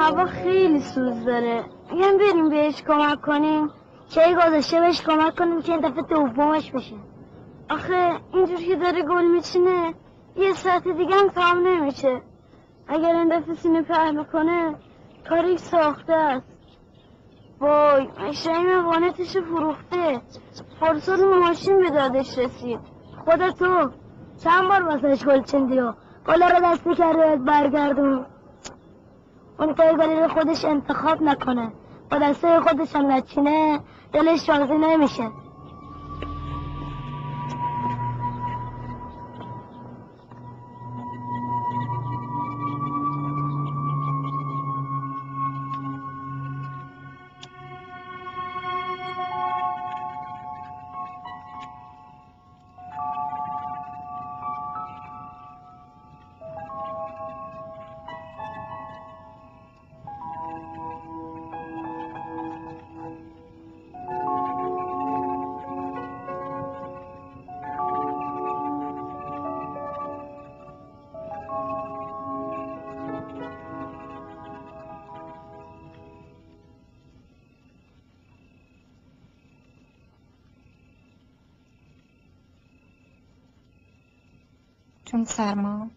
هوا خیلی سوز داره. میگم بریم بهش کمک کنیم. چه گذاشته بهش کمک کنیم که این دفعه دومش بشه. آخه اینجور که داره گل میچینه یه ساعت دیگه هم تمام نمیشه. اگر این دفعه سینه پهلو کنه کاری ساخته است. وای مشریم وانتش فروخته. پارسال ماشین به دادش رسید. خدا تو چند بار واسهش گل چندی و گلا رو دستی کرده برگردون. اون که گلی رو خودش انتخاب نکنه با دسته خودش هم نچینه دلش راضی نمیشه. چون سرما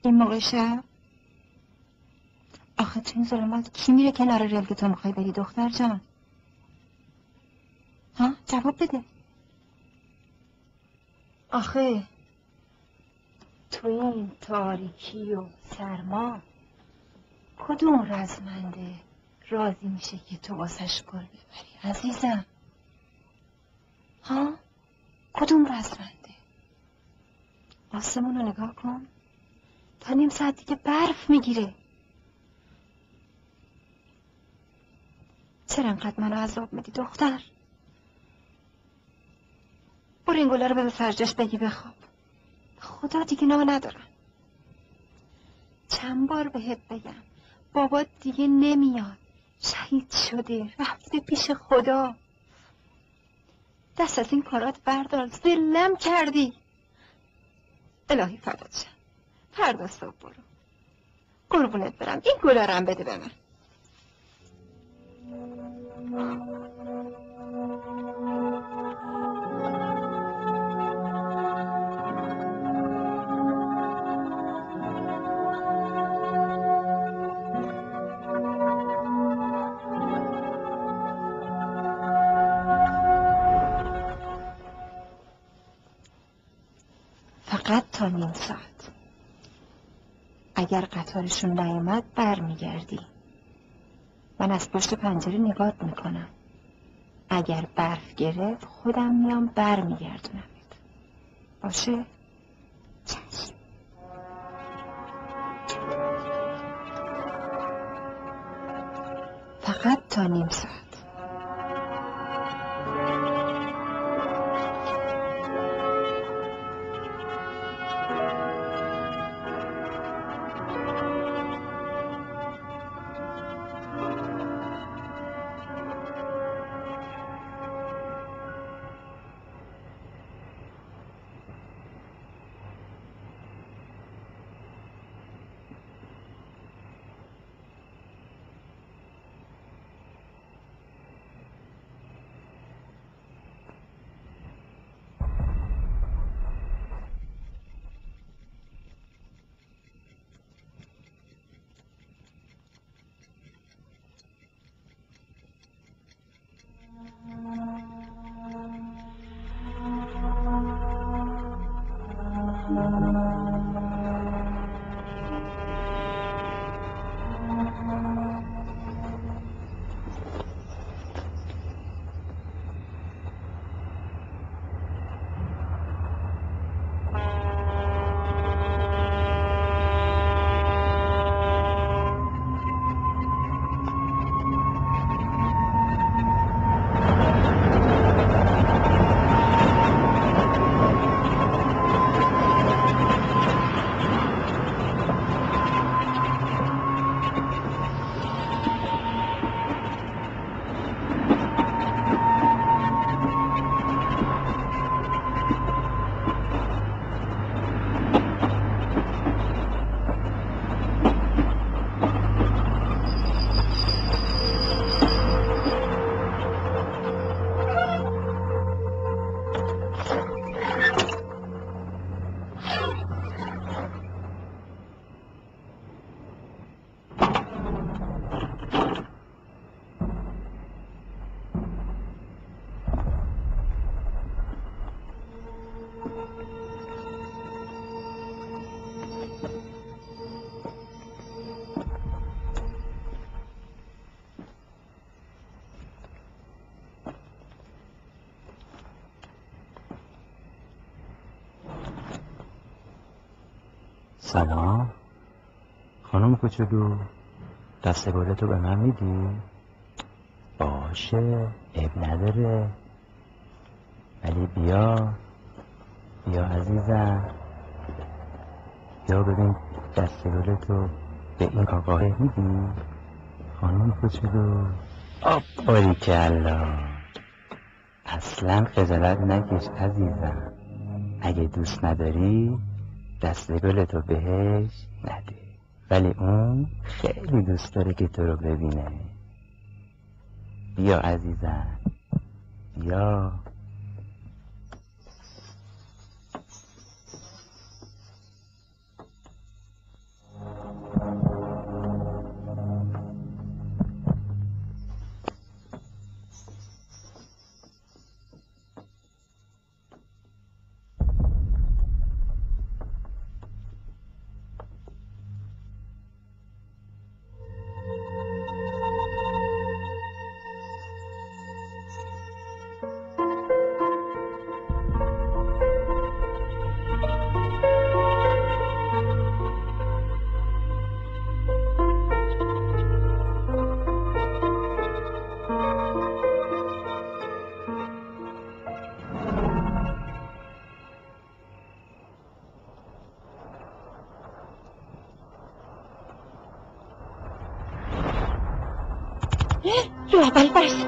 این موقع شب آخه تو این ظلمات کی میره کنار ریل که تو میخوای بری دختر جان؟ ها جواب بده. آخه تو این تاریکی و سرما کدوم رزمنده راضی میشه که تو واسش گل ببری عزیزم؟ ها کدوم رزمنده؟ آسمون رو نگاه کن تا نیم ساعت دیگه برف میگیره. چرا انقدر منو عذاب میدی دختر؟ برو این گلا رو به فرجاش بگی بخواب. خدا دیگه نام ندارم. چند بار بهت بگم بابا دیگه نمیاد، شهید شده رفته پیش خدا. دست از این کارات بردار، ذلم کردی. الهی فدات شم. فردا صبح برو. قربونت برم این گلا رو هم بده به من. فقط تا نیم ساعت. اگر قطارشون نیامد برمیگردی. من از پشت پنجره نگات میکنم. اگر برف گرفت خودم میام برمیگردونم. باشه؟ چشم. فقط تا نیم ساعت. سلام خانم کوچولو، دست گلتو به من میدی؟ باشه، عیب نداره، ولی بیا عزیزم، بیا ببین دست گلتو به این آقاه میدی؟ خانم کوچولو. باریکلا، اصلا خجالت نکش عزیزم، اگه دوست نداری دست گلتو بهش نده، ولی اون خیلی دوست داره که تو رو ببینه. بیا عزیزم، بیا. رو اول برس.